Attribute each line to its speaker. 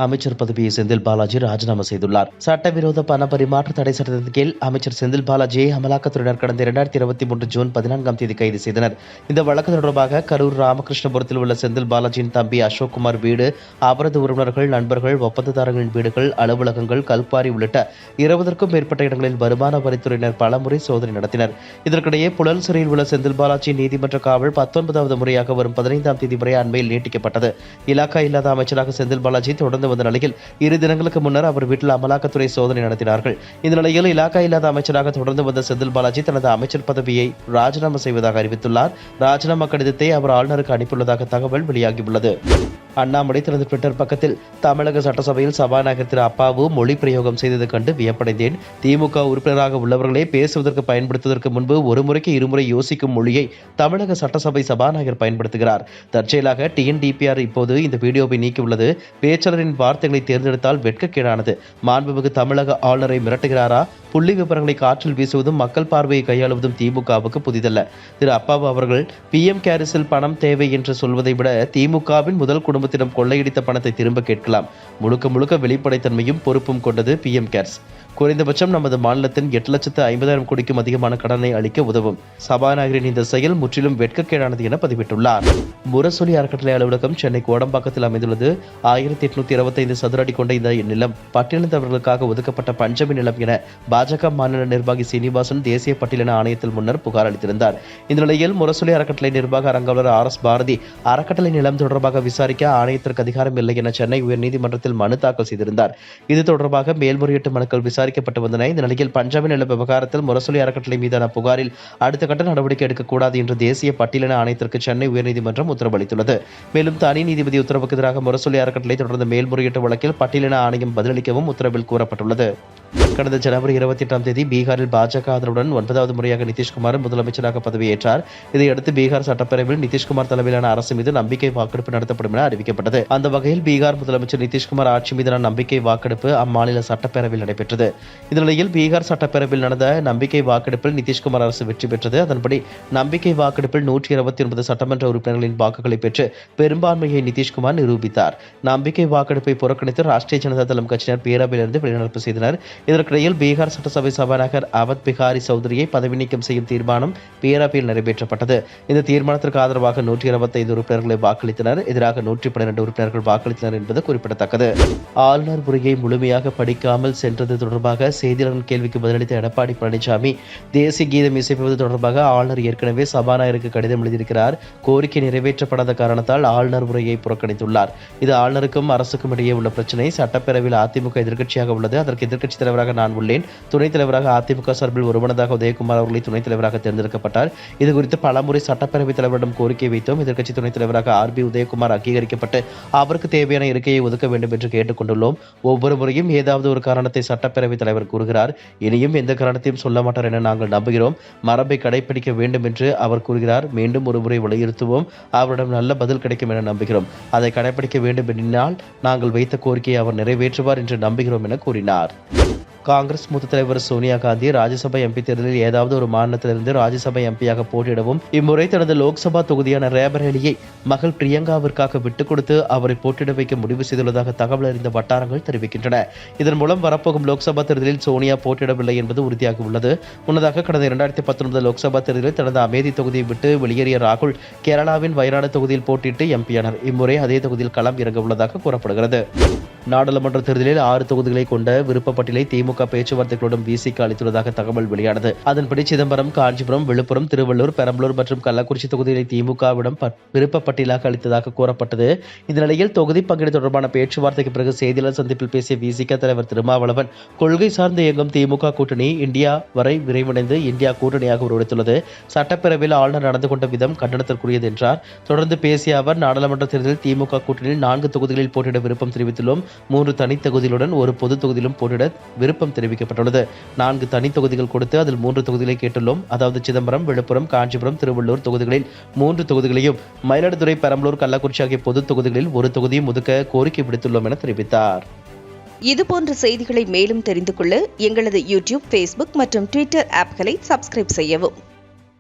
Speaker 1: அமைச்சர் பதவியை செந்தில் பாலாஜி ராஜினாமா செய்துள்ளார். சட்டவிரோத பண பரிமாற்ற தடை சட்டத்தின் கீழ் அமைச்சர் செந்தில் பாலாஜியை அமலாக்கத்துறையினர் கடந்த 2023 ஜூன் 14ஆம் தேதி கைது செய்தனர். இந்த வழக்கு தொடர்பாக கரூர் ராமகிருஷ்ணபுரத்தில் உள்ள செந்தில் பாலாஜியின் தம்பி அசோக்குமார் வீடு, அவரது உறவினர்கள், நண்பர்கள், ஒப்பந்ததாரர்களின் வீடுகள், அலுவலகங்கள், கல்குவாரி உள்ளிட்ட 20க்கும் மேற்பட்ட இடங்களில் வருமான வரித்துறையினர் பலமுறை சோதனை நடத்தினர். இதற்கிடையே புழல் சிறையில் உள்ள செந்தில் பாலாஜி நீதிமன்ற காவல் 19வது முறையாக வரும் 15ஆம் தேதி வரை அண்மையில் நீட்டிக்கப்பட்டது. இலாக்கா இல்லாத அமைச்சராக செந்தில் பாலாஜி தொடர்ந்து வந்த நிலையில் 2 தினங்களுக்கு முன்னர் அவர் வீட்டில் அமலாக்கத்துறை சோதனை நடத்தினார்கள். இந்த நிலையில் இலாக்கா இல்லாத அமைச்சராக தொடர்ந்து வந்த செந்தில் பாலாஜி தனது அமைச்சர் பதவியை ராஜினாமா செய்வதாக அறிவித்துள்ளார். ராஜினாமா கடிதத்தை அவர் ஆளுநருக்கு அனுப்பியுள்ளதாக தகவல் வெளியாகியுள்ளது. அண்ணாமலை தனது ட்விட்டர் பக்கத்தில் தமிழக சட்டசபையில் சபாநாயகர் திரு அப்பாவு மொழி பிரயோகம் செய்தது கண்டு வியப்படைந்தேன். திமுக உறுப்பினராக உள்ளவர்களே பேசுவதற்கு பயன்படுத்துவதற்கு முன்பு ஒரு முறைக்கு இருமுறை யோசிக்கும் மொழியை தமிழக சட்டசபை சபாநாயகர் பயன்படுத்துகிறார். தற்செயலாக டிஎன்டிபிஆர் இப்போது இந்த வீடியோவை நீக்கியுள்ளது. பேச்சாளரின் வார்த்தைகளை தேர்ந்தெடுத்தால் வெட்கக்கேடானது. மாண்புமிகு தமிழக ஆளுநரை மிரட்டுகிறாரா? புள்ளி விவரங்களை காற்றில் வீசுவதும் மக்கள் பார்வையை கையாளுவதும் திமுகவுக்கு புதிதல்ல. திரு அப்பாவு அவர்கள் PM கேரிஸில் பணம் தேவை என்று சொல்வதை விட திமுகவின் முதல் குடும்பத்திடம் கொள்ளையடித்த பணத்தை திரும்ப கேட்கலாம். முழுக்க வெளிப்படைத்தன்மையும் பொறுப்பும் கொண்டது PM கேர்ஸ். குறைந்தபட்சம் நமது மாநிலத்தின் 8,50,000 கோடிக்கும் அதிகமான கடனை அளிக்க உதவும். சபாநாயகரின் இந்த செயல் முற்றிலும் வெட்கக்கேடானது என பதிவிட்டுள்ளார். முரசொலி அறக்கட்டளை அலுவலகம் சென்னை கோடம்பாக்கத்தில் அமைந்துள்ளது. 1825 சதுர அடி கொண்ட இந்த நிலம் பட்டியலினத்தவர்களுக்காக ஒதுக்கப்பட்ட பஞ்சமி நிலம் என பாஜக மாநில நிர்வாகி சீனிவாசன் தேசிய பட்டியலின ஆணையத்தில் முன்னர் புகார் அளித்திருந்தார். இந்த நிலையில் முரசொலி அறக்கட்டளை நிர்வாக அரங்காவலர் RS பாரதி அறக்கட்டளை நிலம் தொடர்பாக விசாரிக்க ஆணையத்திற்கு அதிகாரம் இல்லை என சென்னை உயர்நீதிமன்றத்தில் மனு தாக்கல் செய்திருந்தார். இது தொடர்பாக மேல்முறையீட்டு மனுக்கள் விசாரிக்கப்பட்டு வந்தன. இந்த நிலையில் பஞ்சமி நில விவகாரத்தில் முரசொலி அறக்கட்டளை மீதான புகாரில் அடுத்த கட்ட நடவடிக்கை எடுக்கக்கூடாது என்று தேசிய பட்டியலின ஆணையத்திற்கு சென்னை உயர்நீதிமன்றம் உத்தரவளித்துள்ளது. மேலும் தனி நீதிபதி உத்தரவுக்கு எதிராக முரசொலி அறக்கட்டளை தொடர்ந்த மேல்முறையீட்டு வழக்கில் பட்டியலின ஆணையம் பதிலளிக்கவும் உத்தரவில் கூறப்பட்டுள்ளது. கடந்த ஜனவரி 28ஆம் தேதி பீகாரில் பாஜக ஆதரவுடன் 9வது முறையாக நிதிஷ்குமார் முதலமைச்சராக பதவியேற்றார். இதையடுத்து பீகார் சட்டப்பேரவையில் நிதிஷ்குமார் தலைமையிலான அரசு மீது நம்பிக்கை வாக்கெடுப்பு நடத்தப்படும் என அறிவிக்கப்பட்டது. அந்த வகையில் பீகார் முதலமைச்சர் நிதிஷ்குமார் ஆட்சி மீதான நம்பிக்கை வாக்கெடுப்பு அம்மாநில சட்டப்பேரவையில் நடைபெற்றது. இந்த நிலையில் பீகார் சட்டப்பேரவையில் நடந்த நம்பிக்கை வாக்கெடுப்பில் நிதிஷ்குமார் அரசு வெற்றி பெற்றது. அதன்படி நம்பிக்கை வாக்கெடுப்பில் 129 சட்டமன்ற உறுப்பினர்களின் வாக்குகளை பெற்று பெரும்பான்மையை நிதிஷ்குமார் நிரூபித்தார். நம்பிக்கை வாக்கெடுப்பை புறக்கணித்து ராஷ்டிரிய ஜனதா தளம் கட்சியினர் பேரவையிலிருந்து வெளிநடப்பு செய்தனர். இதற்கிடையில் பீகார் சட்டசபை சபாநாயகர் அவத் பிகாரி சௌத்ரியை பதவி நீக்கம் செய்யும் தீர்மானம் பேரவையில் நிறைவேற்றப்பட்டது. இந்த தீர்மானத்திற்கு ஆதரவாக 125 உறுப்பினர்களை வாக்களித்தனர். எதிராக 112 உறுப்பினர்கள் வாக்களித்தனர் என்பது குறிப்பிடத்தக்கது. ஆளுநர் உரையை முழுமையாக படிக்காமல் சென்றது தொடர்பாக செய்தியாளர்கள் கேள்விக்கு பதிலளித்த எடப்பாடி பழனிசாமி, தேசிய கீதம் இசைப்பது தொடர்பாக ஆளுநர் ஏற்கனவே சபாநாயகருக்கு கடிதம் எழுதியிருக்கிறார். கோரிக்கை நிறைவேற்றப்படாத காரணத்தால் ஆளுநர் உரையை புறக்கணித்துள்ளார். இது ஆளுநருக்கும் அரசுக்கும் இடையே உள்ள பிரச்சனை. சட்டப்பேரவையில் அதிமுக எதிர்க்கட்சியாக உள்ளது. அதற்கு எதிர்க்கட்சி தலைவராக நான் உள்ளேன். துணைத் தலைவராக அதிமுக சார்பில் ஒருமனதாக உதயகுமார் அவர்களை துணைத் தலைவராக தேர்ந்தெடுக்கப்பட்டார். இதுகுறித்து பலமுறை சட்டப்பேரவைத் தலைவரிடம் கோரிக்கை வைத்தோம். எதிர்க்கட்சி துணைத் தலைவராக RB உதயகுமார் அங்கீகரிக்கப்பட்டு அவருக்கு தேவையான இருக்கையை ஒதுக்க வேண்டும் என்று கேட்டுக் கொண்டுள்ளோம். ஒவ்வொரு முறையும் ஏதாவது ஒரு காரணத்தை சட்டப்பேரவைத் தலைவர் கூறுகிறார். இனியும் எந்த காரணத்தையும் சொல்ல மாட்டார் என நாங்கள் நம்புகிறோம். மரபை கடைபிடிக்க வேண்டும் என்று அவர் கூறுகிறார். மீண்டும் ஒருமுறை வலியுறுத்துவோம். அவரிடம் நல்ல பதில் கிடைக்கும் என நம்புகிறோம். அதை கடைபிடிக்க வேண்டும் என்றால் நாங்கள் வைத்த கோரிக்கையை அவர் நிறைவேற்றுவார் என்று நம்புகிறோம் என கூறினார். காங்கிரஸ் மூத்த தலைவர் சோனியா காந்தி ராஜ்யசபா MP தேர்தலில் ஏதாவது ஒரு மாநிலத்திலிருந்து ராஜ்யசபா MPயாக போட்டியிடவும் இம்முறை தனது லோக்சபா தொகுதியான ரேபரேலியை மகள் பிரியங்காவிற்காக விட்டுக் கொடுத்து அவரை போட்டியிட வைக்க முடிவு செய்துள்ளதாக தகவல் அறிந்த வட்டாரங்கள் தெரிவிக்கின்றன. இதன் மூலம் வரப்போகும் லோக்சபா தேர்தலில் சோனியா போட்டியிடவில்லை என்பது உறுதியாகி உள்ளது. முன்னதாக கடந்த 2019 லோக்சபா தேர்தலில் தனது அமேதி தொகுதியை விட்டு வெளியேறிய ராகுல் கேரளாவின் வயநாடு தொகுதியில் போட்டியிட்டு MP ஆனார். இம்முறை அதே தொகுதியில் களம் இறங்க உள்ளதாக கூறப்படுகிறது. நாடாளுமன்ற தேர்தலில் 6 தொகுதிகளை கொண்ட விருப்பப்பட்டியலை திமுக பேச்சுவார்த்தைகளுடன் VCக்கு அளித்துள்ளதாக தகவல் வெளியானது. அதன்படி சிதம்பரம், காஞ்சிபுரம், விழுப்புரம், திருவள்ளூர், பெரம்பலூர் மற்றும் கள்ளக்குறிச்சி தொகுதிகளை திமுகவிடம் விருப்பப்பட்டியலாக அளித்ததாக கூறப்பட்டது. இந்த நிலையில் தொகுதி பங்கீடு தொடர்பான பேச்சுவார்த்தைக்கு பிறகு செய்தியாளர் சந்திப்பில் பேசிய VCக தலைவர் திருமாவளவன், கொள்கை சார்ந்து இயங்கும் திமுக கூட்டணி இந்தியா வரை விரைவடைந்து இந்தியா கூட்டணியாக உருவெடுத்துள்ளது. சட்டப்பேரவையில் ஆளுநர் நடந்து கொண்ட விதம் கண்டனத்திற்குரியது என்றார். தொடர்ந்து பேசிய அவர், நாடாளுமன்ற தேர்தலில் திமுக கூட்டணியில் 4 தொகுதிகளில் போட்டியிட விருப்பம் தெரிவித்துள்ளோம். 3 தனி தொகுதிகளுடன் ஒரு பொது தொகுதியிலும் போட்டியிட விருப்பம் தெரிவிக்கப்பட்டுள்ளது. 4 தனி தொகுதிகள் கொடுத்து அதில் 3 தொகுதிகளை கேட்டுள்ளோம். அதாவது சிதம்பரம், விழுப்புரம், காஞ்சிபுரம், திருவள்ளூர் தொகுதிகளில் 3 தொகுதிகளையும், மயிலாடுதுறை, பெரம்பலூர், கள்ளக்குறிச்சி ஆகிய பொது தொகுதிகளில் ஒரு தொகுதியும் ஒதுக்க கோரிக்கை விடுத்துள்ளோம் என தெரிவித்தார்.
Speaker 2: இதுபோன்ற செய்திகளை மேலும் தெரிந்து கொள்ள எங்களது YouTube, Facebook மற்றும் Twitter ஆப்களை சப்ஸ்கிரைப் செய்யவும்.